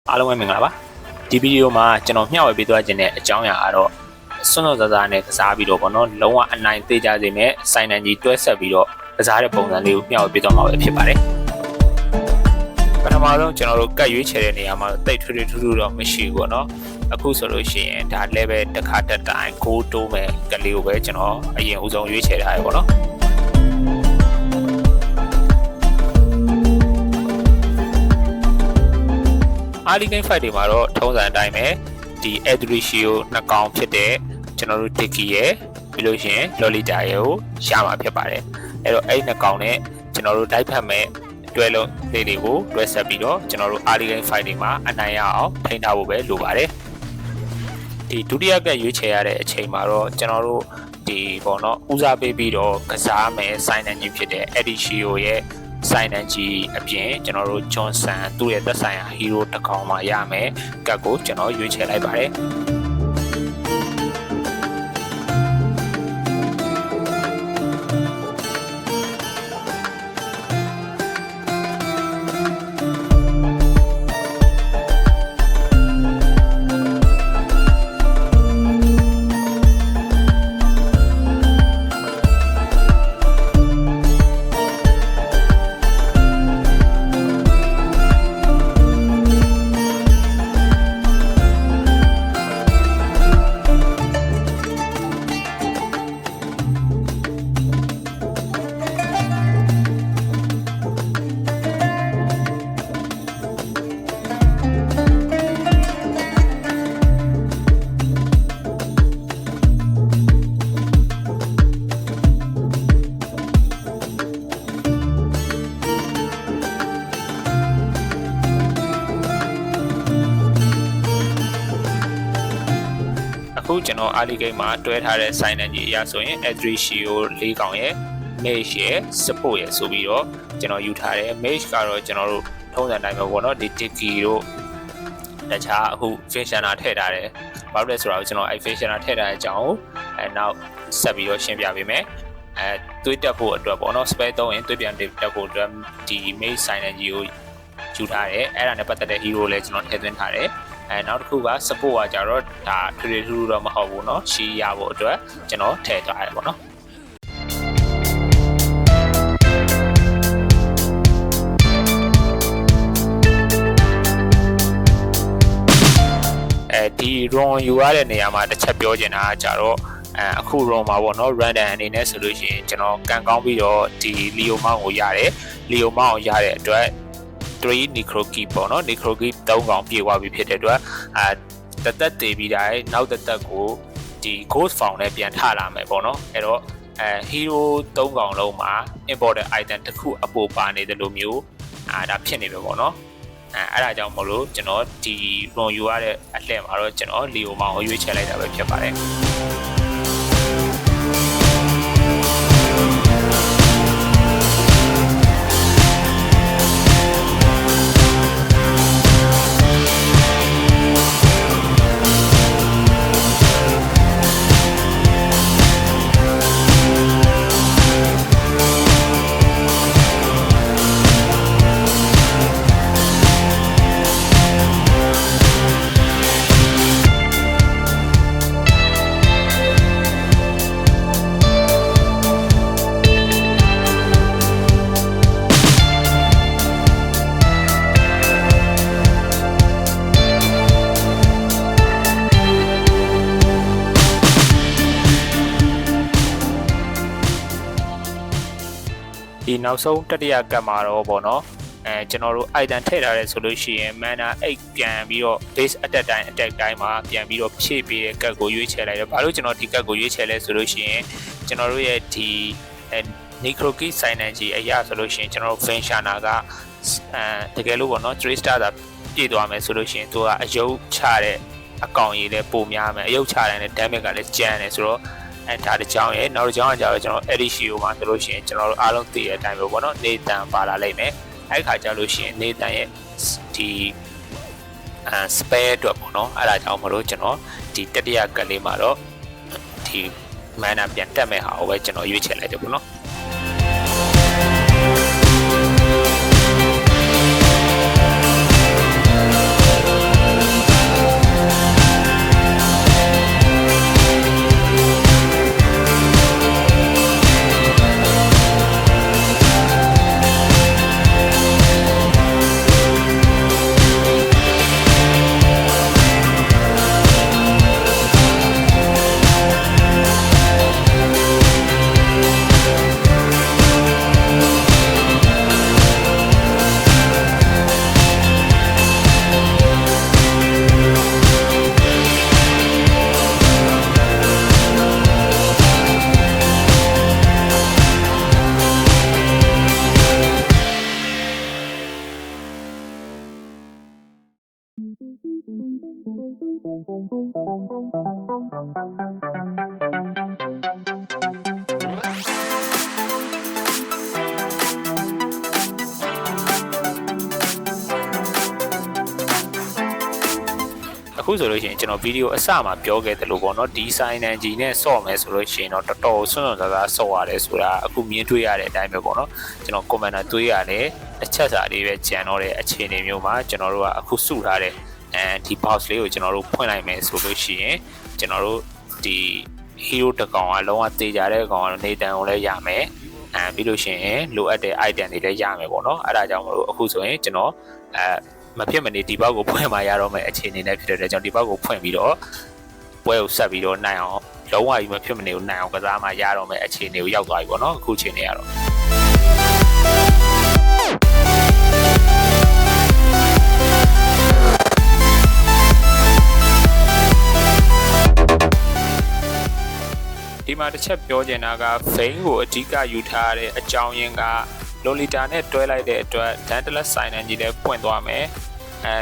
အားလုံးပဲမင်္ဂလာပါဒီဗီဒီယိုမှာကျွန်တော်မျှဝေပေးသွားခြင်းတဲ့အကြောင်းအရာကတော့စွန့်စွန့်စားစားနဲ့ကစားပြီးတော့ပေါ့နော်လုံးဝအနိုင်သေးကြစေမဲ့စိုင်းနန်ကြီးတွဲဆက်ပြီးတော့ကစားတဲ့ပုံစံလေးကိုမျှဝေပေးသွားမှာပဲဖြစ်ပါတယ်ပထမဆုံးကျွန်တော်တို့ကတ်ရွေးချယ်တဲ့နေရာမှာတိတ်ထွေးထွေးထူးထူးတော့မရှိဘူးပေါ့နော်အခုဆိုလို့ရှိရင်ဒါ level တစ်ခါတက်တိုင်းကိုတိုးမဲ့ကလေးကိုပဲကျွန်တော်အရင်ဦးဆုံးရွေးချယ်ထားရပေါ့နော်အားလီဂိမ်းဖိုက်တွေမှာတော့ထုံးစံအတိုင်းပဲဒီ Adricio နှစ်ကောင်ဖြစ်တဲ့ကျွန်တော်တို့ Dicky ရဲ့ပြီးလို့ရှိရင် Lolita ရဲ့ကိုရမှာဖြစ်ပါတယ်အဲ့တော့အဲ့နှစ်ကောင်နဲ့ကျွန်တော်တို့တိုက်ဖက်မဲ့တွဲလုံးလေးတွေကိုတွဲဆက်ပြီးတော့ကျွန်တော်တို့အားလီဂိမ်းဖိုက်တွေမှာအနိုင်ရအောင်ထိန်းထားဖို့ပဲလိုပါတယ်ဒီဒုတိယကရွေးချယ်ရတဲ့အချိန်မှာတော့ကျွန်တော်တို့ဒီပေါ့နော်ဦးစားပေးပြီးတော့ကစားမယ်စိုင်းနန်ကြီးဖြစ်တဲ့ Adricio ရဲ့စိုင်းနန်ကြီးအပြင်ကျွန်တော်တို့ Johnson သူ့ရဲ့သက်ဆိုင်ရာ hero တစ်ကောင်မှရမယ်ကတ်ကိုကျွန်တော်ရွေးချယ်လိုက်ပါတယ်အခုကျွန်တော်အားလီဂိမ်းမှာတွဲထားတဲ့စိုင်းနန်ကြီးအရာဆိုရင် Adricio ၄ကောင်ရဲ့ Mage ရဲ့ Support ရဲ့ဆိုပြီးတော့ကျွန်တော်ယူထားတယ် Mage ကတော့ကျွန်တော်တို့ထုံးစံတိုင်းပဲပေါ့နော်ဒီ Dicky တို့တခြားအခု Fashion ထည့်ထားတယ်ဘာလို့လဲဆိုတော့ကျွန်တော်အဲ့ Fashion ထည့်ထားတဲ့အကြောင်းကိုနောက်ဆက်ပြီးတော့ရှင်းပြပေးမယ်သွေးတက်ဖို့အတွက်ပေါ့နော် spell သုံးရင်သွေးပြန်တက်ဖို့အတွက်ဒီ Mage စိုင်းနန်ကြီးကိုယူထားတယ်အဲ့ဒါနဲ့ပတ်သက်တဲ့ hero လည်းကျွန်တော်ထည့်သွင်းထားတယ်နောက်တစ်ခုက support ကကြတော့ဒါထွေထွေထူးထူးတော့မဟုတ်ဘူးเนาะရှီးရဖို့အတွက်ကျွန်တော်ထည့်ထားရတယ်ပေါ့เนาะဒီ run ယူရတဲ့နေရာမှာတစ်ချက်ပြောချင်တာကကြတော့အခု run မှာပေါ့เนาะ random အနေနဲ့ဆိုလို့ရှိရင်ကျွန်တော်ကန်ကောင်းပြီးတော့ဒီ Leo Mount ကိုရတယ် Leo Mount ကိုရတဲ့အတွက်3 Necro Key ပေါ့နော် Necro Key 3ကောင်ပြေသွားပြီဖြစ်တဲ့အတွက်တသက်တည်ပြီးတိုင်းနောက်တသက်ကိုဒီ Ghost Form နဲ့ပြန်ထလာမယ်ပေါ့နော်အဲ့တော့Hero 3ကောင်လုံးမှာ Important Item တစ်ခုအပိုပါနေတယ်လို့မျိုးဒါဖြစ်နေပဲပေါ့နော်အဲ့ဒါကြောင့်မလို့ကျွန်တော်ဒီ run ယူရတဲ့အလှည့်မှာတော့ကျွန်တော် Leo Mount ကိုရွေးချယ်လိုက်တာပဲဖြစ်ပါတယ်ဒီနောက်ဆုံးတတိယကတ်မှာတော့ပေါ့နော်ကျွန်တော်တို့ item ထည့်ထားရဲဆိုလို့ရှိရင် mana 8ပြန်ပြီးတော့ base attack တိုင်းမှာပြန်ပြီးတော့ဖြည့်ပေးတဲ့ကတ်ကိုရွေးချယ်လိုက်တယ်ဘာလို့ကျွန်တော်ဒီကတ်ကိုရွေးချယ်လဲဆိုလို့ရှိရင်ကျွန်တော်တို့ရဲ့ဒီ Necro Key Synergy အရာဆိုလို့ရှိရင်ကျွန်တော်တို့ Functioner ကတကယ်လို့ပေါ့နော် 3 star သာပြည့်သွားမယ်ဆိုလို့ရှိရင်သူကအယုတ်ချတဲ့အကောင်ကြီးလည်းပိုများမယ်အယုတ်ချတဲ့ damage ကလည်းကျန်တယ်ဆိုတော့ဒါတစ်ကြောင်းရဲ့နောက်တစ်ကြောင်းကကြတော့ကျွန်တော် Adricio မှာဆိုလို့ရှိရင်ကျွန်တော်တို့အားလုံးသိတဲ့အတိုင်းပဲပေါ့နော်နေတန်ပါလာလိမ့်မယ်အဲ့ခါကျလို့ရှိရင်နေတန်ရဲ့ဒီ spare အတွက်ပေါ့နော်အဲ့ဒါကြောင့်မလို့ကျွန်တော်ဒီတတိယကတ်လေးမှာတော့ဒီ mana ပြန်တက်မဲ့ဟာကိုပဲကျွန်တော်ရွေးချယ်လိုက်တယ်ပေါ့နော် အခုဆိုလို့ရှိရင်ကျွန်တော်ဗီဒီယိုအစမှာပြောခဲ့တယ်လို့ပေါ့နော်ဒီ sign energy နဲ့ဆော့မယ်ဆိုလို့ရှိရင်တော့တော်တော်ဆွန့်ဆွန့်သားဆော့ရတယ်ဆိုတာအခုမြင်တွေ့ရတဲ့အတိုင်းပဲပေါ့နော်ကျွန်တော် commenter တွေးရတယ်အချက်စာလေးပဲကြံတော့တဲ့အခြေအနေမျိုးမှာကျွန်တော်တို့ကအခုစုထားတဲ့ဒီ box လေးကိုကျွန်တော်တို့ဖွင့်လိုက်မယ်ဆိုလို့ရှိရင်ကျွန်တော်တို့ဒီ hero တစ်ကောင်ကလုံးဝတေချာတဲ့ကောင်ကတော့နေတန်ကိုလည်းရမယ်ပြီးလို့ရှိရင်လိုအပ်တဲ့ item တွေလည်းရမယ်ပေါ့နော်အဲ့ဒါကြောင့်မလို့အခုဆိုရင်ကျွန်တော်မဖြစ်မနေဒီဘောက်ကိုဖွင့်มาရတော့မယ်အခြေအနေနဲ့ဖြစ်တဲ့ကြောင့်ဒီဘောက်ကိုဖွင့်ပြီးတော့ပွဲကိုဆက်ပြီးတော့နိုင်အောင်လုံးဝကြီးမဖြစ်မနေကိုနိုင်အောင်ကစားမှရတော့မယ်အခြေအနေကိုရောက်သွားပြီပေါ့နော်အခုအခြေအနေကတော့ဒီမှာတစ်ချက်ပြောချင်တာက vein ကိုအဓိကယူထားတဲ့အကြောင်းရင်းကLolita နဲ့တွဲလိုက်တဲ့အတွက် Dantelus sign energy လည်းပွင့်သွားမယ်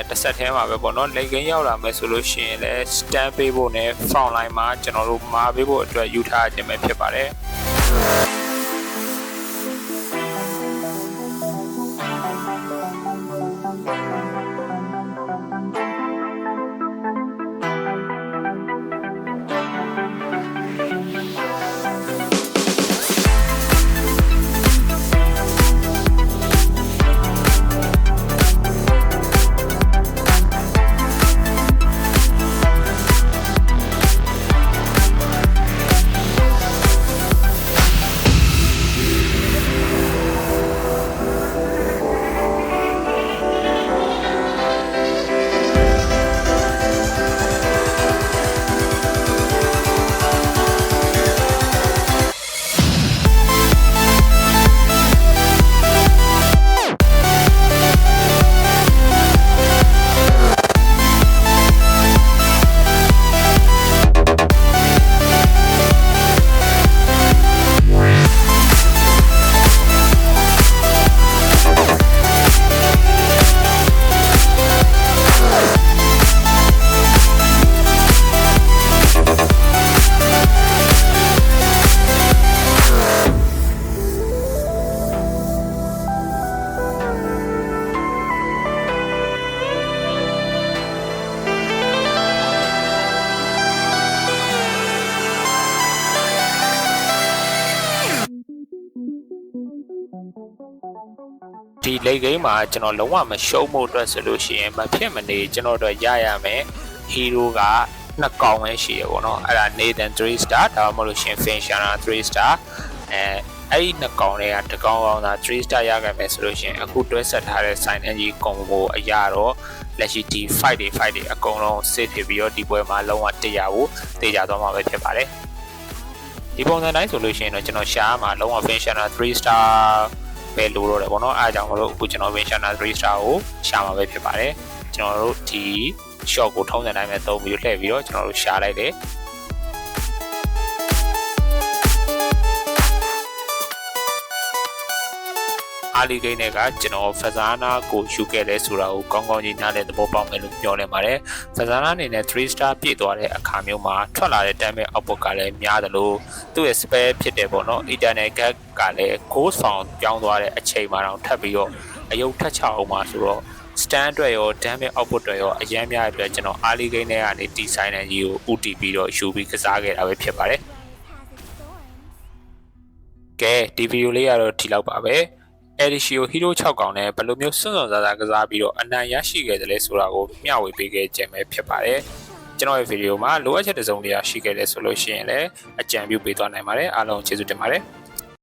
တစ်ဆက်ထဲမှာပဲပေါ့နော်လိန်ကိန်းရောက်လာမယ်ဆိုလို့ရှိရင်လည်း stand ပေးဖို့နဲ့ front line မှာကျွန်တော်တို့မာပေးဖို့အတွက်ယူထားခြင်းပဲဖြစ်ပါတယ်ဒီလေဂိမ်းမှာကျွန်တော်လုံးဝမရှုံးဖို့အတွက်ဆိုလို့ရှိရင်မဖြစ်မနေကျွန်တော်တို့ရရမယ်ဟီးရိုးကနှစ်ကောင်ပဲရှိရပေါ့နော်အဲ့ဒါ Nathan 3 star ဒါမှမဟုတ်လို့ရှိရင် Finchana 3 star အဲ့ဒီနှစ်ကောင်တွေကတစ်ကောင်ကောင်သာ3 star ရခဲ့မယ်ဆိုလို့ရှိရင်အခုတွဲဆက်ထားတဲ့ sign energy ကုန်ကိုအရာတော့လက်ရှိဒီ fight တွေအကုန်လုံးစစ်ထည့်ပြီးတော့ဒီပွဲမှာလုံးဝတရားဖို့တေချာသွားမှာပဲဖြစ်ပါတယ်ဒီပုံစံတိုင်းဆိုလို့ရှိရင်တော့ကျွန်တော်ရှားမှာလုံးဝ Finchana 3 starပဲလိုတော့တယ်ပေါ့နော်အားကြောင့်မလို့အခုကျွန်တော် Finchana 3 star ကိုရှာမှာပဲဖြစ်ပါတယ်ကျွန်တော်တို့ဒီ shot ကိုထုံးစံတိုင်းပဲသုံးပြီးလှည့်ပြီးတော့ကျွန်တော်တို့ရှာလိုက်တယ်အာလီဂိမ်းတွေကကျွန်တော်ဖဇာနာကိုယူခဲ့လဲဆိုတာကိုကောင်းကောင်းကြီးနားလည်သဘောပေါက်မယ်လို့ပြောနေပါတယ်ဖဇာနာအနေနဲ့3 star ပြည့်သွားတဲ့အခါမျိုးမှာထွက်လာတဲ့ damage output ကလည်းများတယ်လို့သူ့ရဲ့ spell ဖြစ်တယ်ပေါ့နော် eternal gap ကလည်း ghost found ပြောင်းသွားတဲ့အချိန်မှာတော့ထပ်ပြီးတော့အယုတ်ထက်ချအောင်ပါဆိုတော့ stand အတွက်ရော damage output တွေရောအရင်များအတွက်ကျွန်တော်အာလီဂိမ်းတွေကနေ design ကြီးကို UT ပြီးတော့ယူပြီးကစားခဲ့တာပဲဖြစ်ပါတယ်ကဲဒီဗီဒီယိုလေးကတော့ဒီလောက်ပါပဲEdishio Hero 6ကောင်နဲ့ဘယ်လိုမျိုးစွန့်စွန့်စားစားကစားပြီးတော့အနိုင်ရရှိခဲ့တယ်လဲဆိုတာကိုမျှဝေပေးခဲ့ခြင်းပဲဖြစ်ပါတယ်ကျွန်တော်ရဲ့ဗီဒီယိုမှာလိုအပ်ချက်တစ်စုံတရာရှိခဲ့တယ်ဆိုလို့ရှိရင်လည်းအကြံပြုပေးသွားနိုင်ပါတယ်အားလုံးကျေးဇူးတင်ပါတယ်